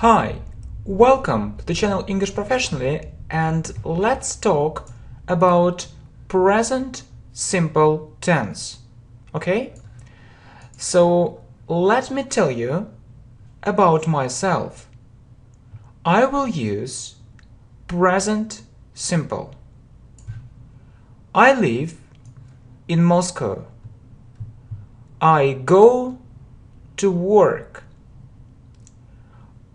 Hi, welcome to the channel English Professionally, and let's talk about present simple tense. Okay? So let me tell you about myself. I will use present simple. I live in Moscow. I go to work.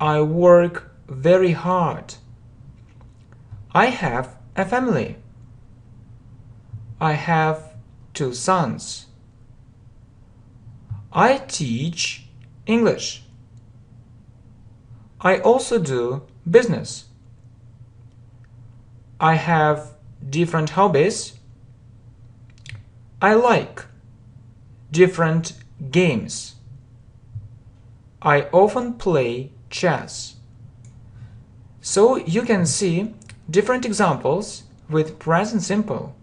I work very hard. I have a family. I have 2 sons. I teach English. I also do business. I have different hobbies. I like different games. I often play chess. So you can see different examples with present simple.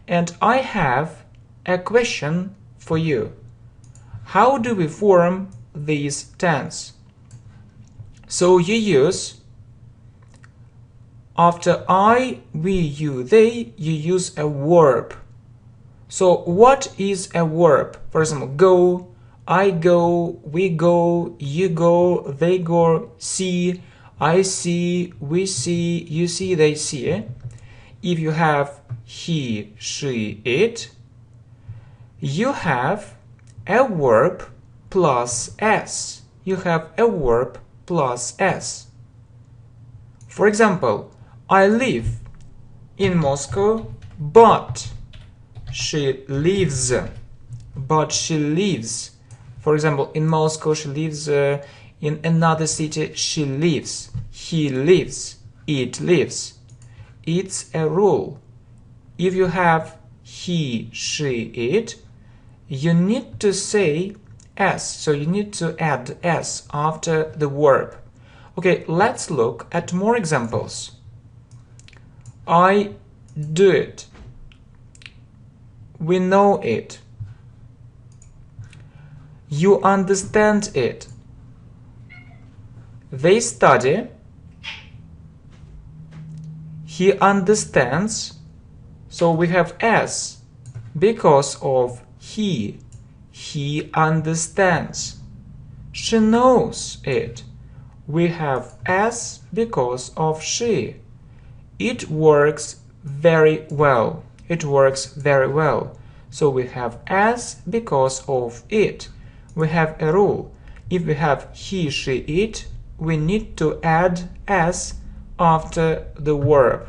And I have a question for you. How do we form these tense? So you use after I, we, you, they, you use a verb. So what is a verb? For example, go, I go, we go, you go, they go, see, I see, we see, you see, they see. If you have he, she, it, you have a verb plus s. You have a verb plus s. For example, I live in Moscow, but she lives. But she lives. For example, in Moscow, she lives. In another city, she lives. He lives. It lives. It's a rule. If you have he, she, it, you need to say s. So you need to add s after the verb. Okay, let's look at more examples. I do it. We know it. You understand it. They study. He understands. So we have s because of he. He understands. She knows it. We have s because of she. It works very well. It works very well. So we have s because of it. We have a rule. If we have he, she, it, we need to add s after the verb.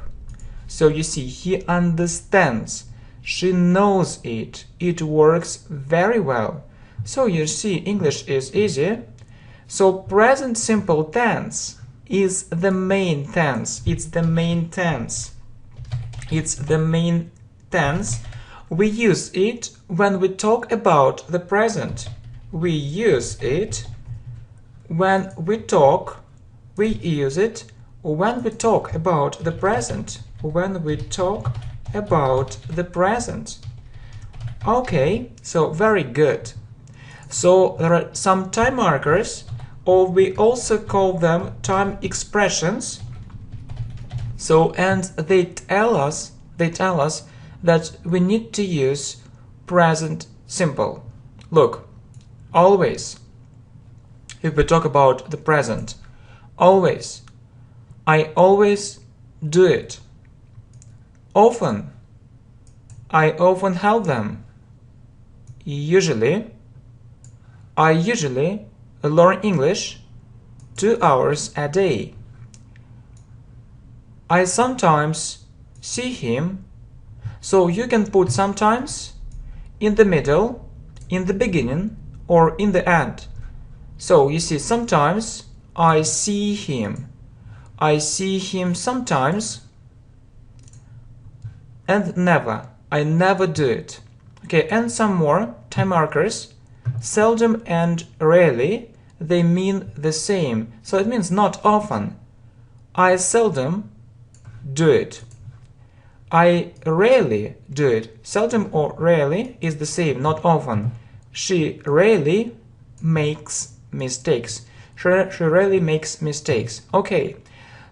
So you see, he understands. She knows it. It works very well. So you see, English is easy. So present simple tense is the main tense. It's the main tense. It's the main tense. We use it when we talk about the present. We use it when we talk. We use it when we talk about the present. When we talk about the present. Okay, so very good. So there are some time markers, or we also call them time expressions. So, and they tell us that we need to use present simple. Look, always, if we talk about the present, always, I always do it. Often, I often help them. Usually, I usually learn English 2 hours a day. I sometimes see him. So you can put sometimes in the middle, in the beginning, or in the end. So you see, sometimes I see him. I see him sometimes. And never. I never do it. Okay, and some more time markers. Seldom and rarely, they mean the same. So it means not often. I seldom do it. I rarely do it. Seldom or rarely is the same, not often. She rarely makes mistakes. She really makes mistakes. Okay,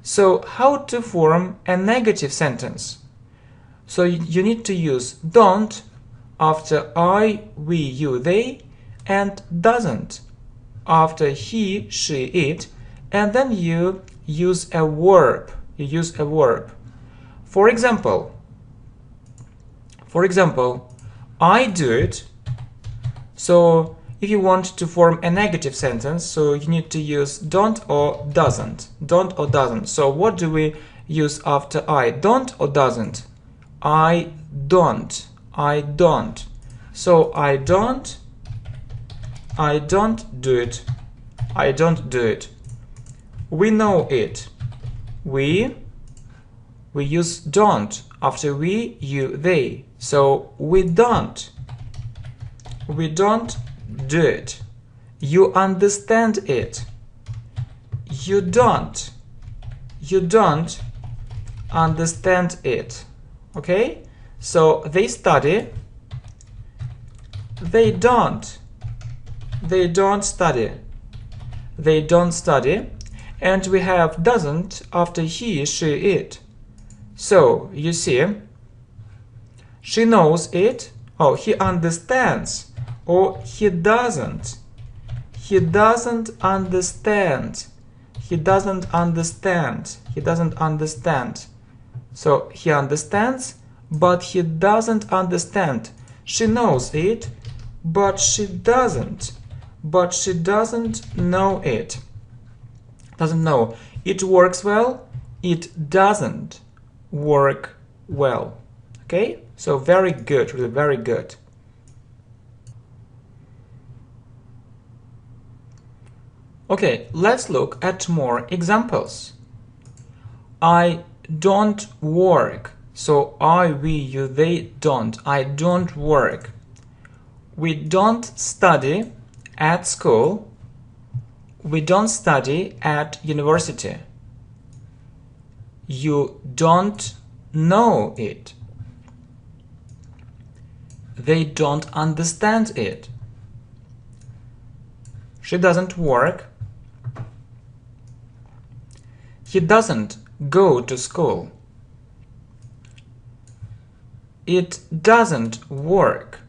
so how to form a negative sentence? So you need to use don't after I, we, you, they, and doesn't after he, she, it, and then you use a verb. You use a verb. For example, I do it. So if you want to form a negative sentence, so you need to use don't or doesn't. Don't or doesn't. So what do we use after I? Don't or doesn't? I don't. I don't. So I don't do it. I don't do it. We know it. We use don't after we, you, they. So we don't do it. You understand it. You don't understand it. Okay? So they study. They don't study. They don't study. And we have doesn't after he, she, it. So you see, she knows it, or he understands, or he doesn't. He doesn't understand. He doesn't understand. He doesn't understand. So he understands, but he doesn't understand. She knows it, but she doesn't. But she doesn't know it. Doesn't know. It works well. It doesn't work well. Okay? So very good, really very good. Okay, let's look at more examples. I don't work. So I, we, you, they don't. I don't work. We don't study at school. We don't study at university. You don't know it. They don't understand it. She doesn't work. He doesn't go to school. It doesn't work.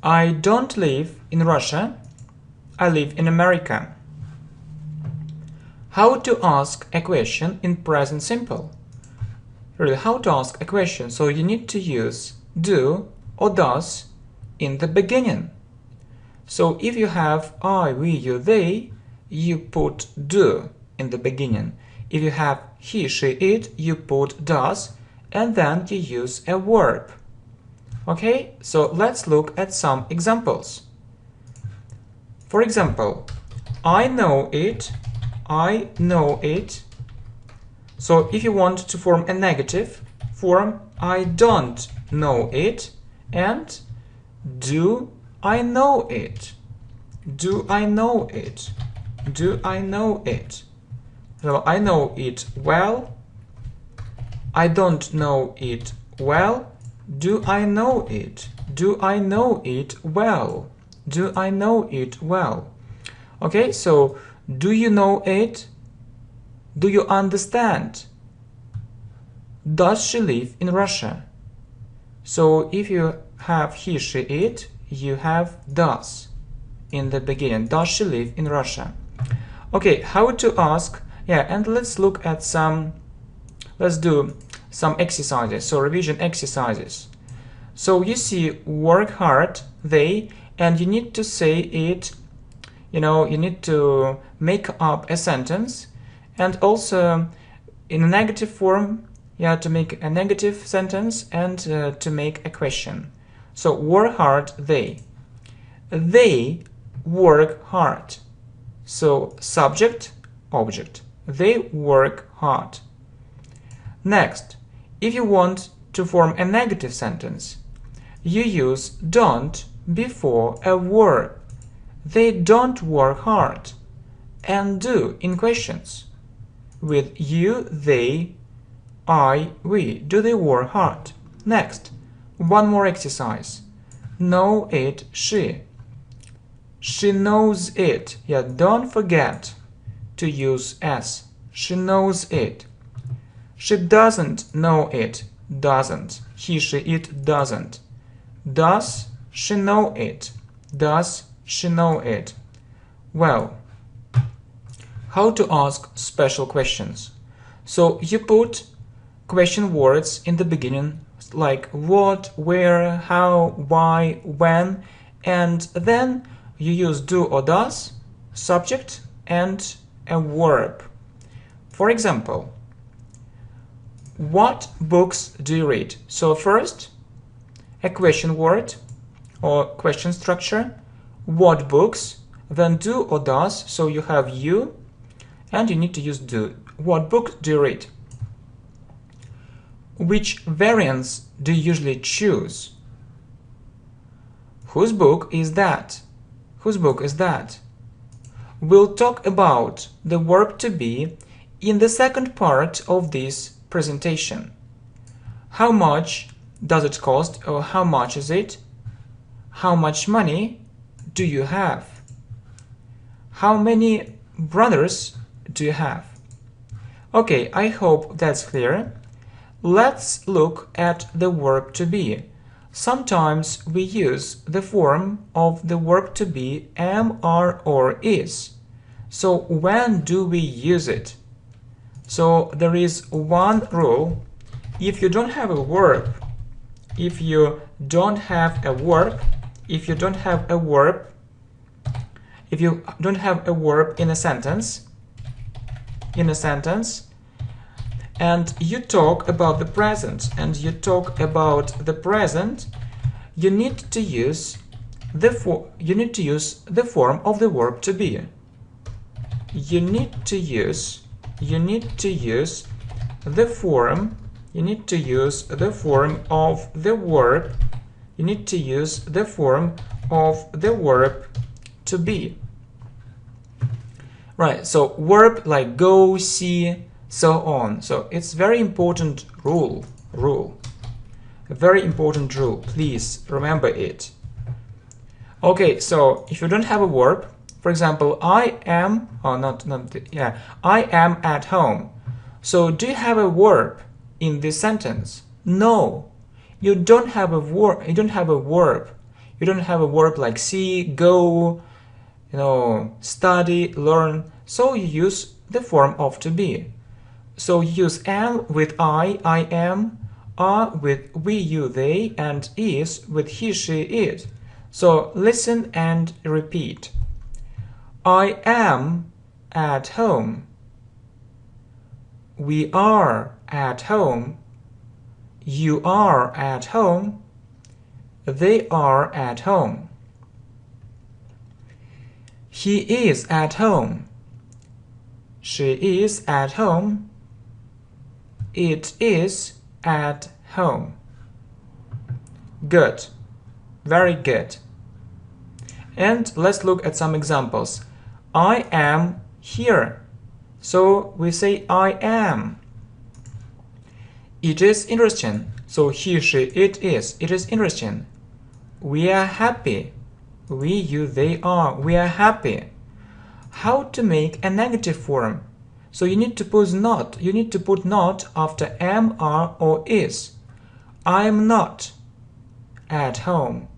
I don't live in Russia. I live in America. How to ask a question in present simple? Really, how to ask a question? So you need to use do or does in the beginning. So if you have I, we, you, they, you put do in the beginning. If you have he, she, it, you put does, and then you use a verb. Okay, so let's look at some examples. For example, I know it. I know it. So if you want to form a negative form, I don't know it, and do I know it? Do I know it? Do I know it? So I know it well. I don't know it well. Do I know it? Do I know it well? Do I know it well? Okay, so do you know it? Do you understand? Does she live in Russia? So if you have he, she, it, you have does in the beginning. Does she live in Russia? Okay, how to ask? Yeah, and let's look at let's do some exercises, so revision exercises. So you see work hard, they, and you need to say it, you need to make up a sentence, and also in a negative form, to make a negative sentence and to make a question. So work hard, they work hard. So subject, object, they work hard. Next, if you want to form a negative sentence, you use don't before a verb. They don't work hard, and do in questions. With you, they, I, we. Do they work hard? Next, one more exercise. Know it, she. She knows it. Yeah, don't forget to use s. She knows it. She doesn't know it. Doesn't. He, she, it doesn't. Does she know it? Does she know it? Well, how to ask special questions. So you put question words in the beginning like what, where, how, why, when, and then you use do or does, subject, and a verb. For example, what books do you read? So first, a question word or question structure, what books, then do or does, so you have you, and you need to use do. What book do you read? Which variants do you usually choose? Whose book is that? Whose book is that? We'll talk about the verb to be in the second part of this presentation. How much does it cost, or how much is it? How much money do you have? How many brothers do you have? Okay, I hope that's clear. Let's look at the verb to be. Sometimes we use the form of the verb to be am, are, or is. So when do we use it? So there is one rule. If you don't have a verb, if you don't have a verb in a sentence, and you talk about the present, you need to use the form of the verb to be. You need to use the form of the verb to be. Right, so verb like go, see, so on. So it's very important rule. A very important rule. Please remember it. Okay, so if you don't have a verb, for example, I am at home. So do you have a verb in this sentence? No. You don't have a verb. You don't have a verb like see, go, study, learn. So you use the form of to be. So you use am with I am, are with we, you, they, and is with he, she, it. So listen and repeat. I am at home. We are at home. You are at home. They are at home. He is at home. She is at home. It is at home. Good. Very good. And let's look at some examples. I am here. So we say I am. It is interesting. So he, she, it is. It is interesting. We are happy. We, you, they are. We are happy. How to make a negative form? So you need to put not. You need to put not after am, are, or is. I am not at home.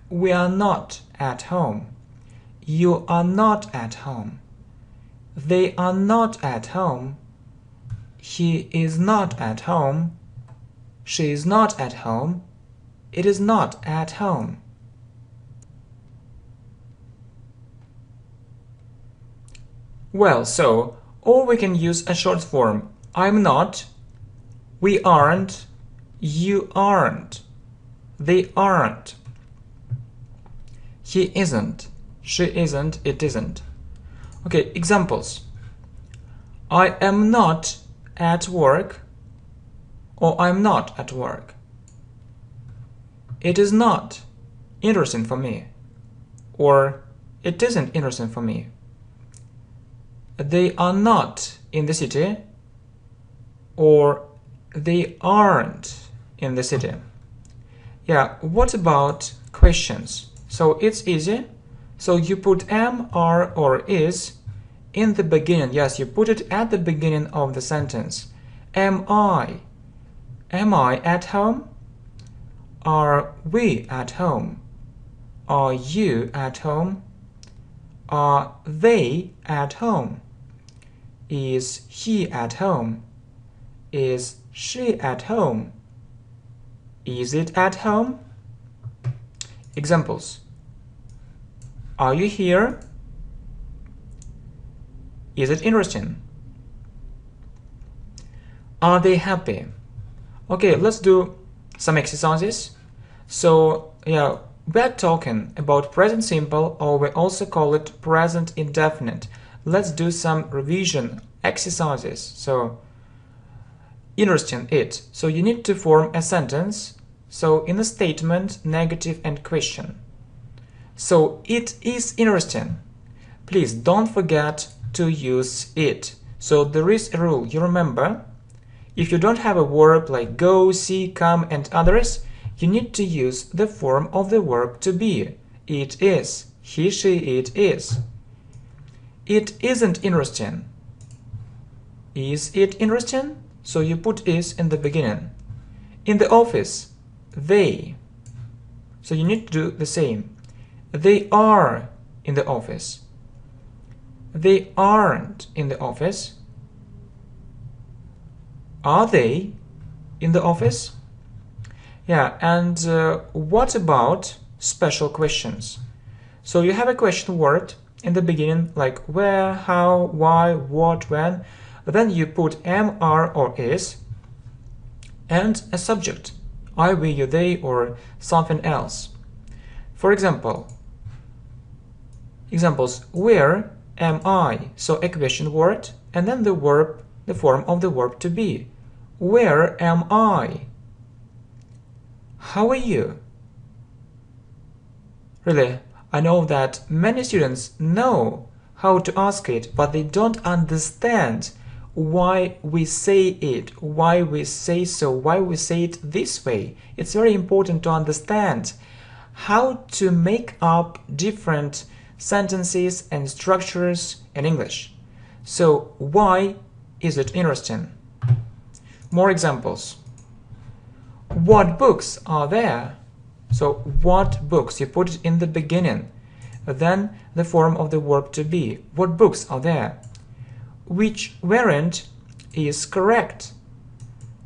We are not at home. You are not at home. They are not at home. He is not at home. She is not at home. It is not at home. Well, so, or we can use a short form. I'm not. We aren't. You aren't. They aren't. He isn't. She isn't. It isn't. Okay, examples. I am not at work, or I'm not at work. It is not interesting for me, or it isn't interesting for me. They are not in the city, or they aren't in the city. Yeah, what about questions? So it's easy. So you put am, are, or is in the beginning. Yes, you put it at the beginning of the sentence. Am I? Am I at home? Are we at home? Are you at home? Are they at home? Is he at home? Is she at home? Is it at home? Examples. Are you here? Is it interesting? Are they happy? Okay, let's do some exercises. So, yeah, we're talking about present simple, or we also call it present indefinite. Let's do some revision exercises. So, interesting it. So you need to form a sentence. So in a statement, negative and question. So it is interesting. Please don't forget to use it. So there is a rule, you remember? If you don't have a verb like go, see, come and others, you need to use the form of the verb to be. It is. He, she, it is. It isn't interesting. Is it interesting? So you put is in the beginning. In the office, they. So you need to do the same. They are in the office. They aren't in the office. Are they in the office? Yeah, and what about special questions? So you have a question word in the beginning, like where, how, why, what, when. Then you put am, are, or is, and a subject, I, we, you, they, or something else. For example, examples, where am I? So a question word, and then the verb, the form of the verb to be. Where am I? How are you? Really, I know that many students know how to ask it, but they don't understand why we say it, why we say so, why we say it this way. It's very important to understand how to make up different sentences and structures in English. So, why is it interesting? More examples. What books are there? So, what books? You put it in the beginning. Then the form of the verb to be. What books are there? Which variant is correct?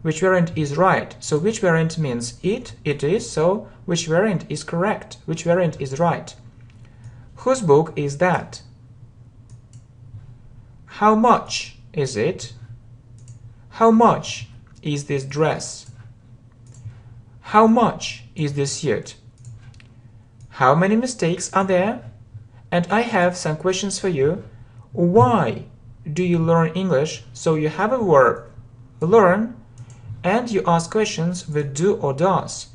Which variant is right? So, which variant means it is. So, which variant is correct? Which variant is right? Whose book is that? How much is it? How much is this dress? How much is this suit? How many mistakes are there? And I have some questions for you. Why do you learn English? So you have a verb, learn, and you ask questions with do or does.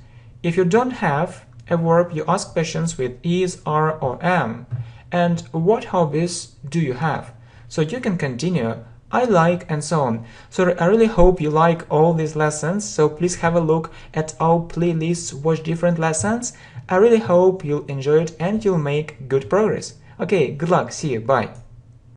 If you don't have a verb, you ask questions with is, are, or am. And what hobbies do you have? So you can continue. I like, and so on. So I really hope you like all these lessons. So please have a look at our playlists, watch different lessons. I really hope you'll enjoy it and you'll make good progress. Okay, good luck. See you. Bye.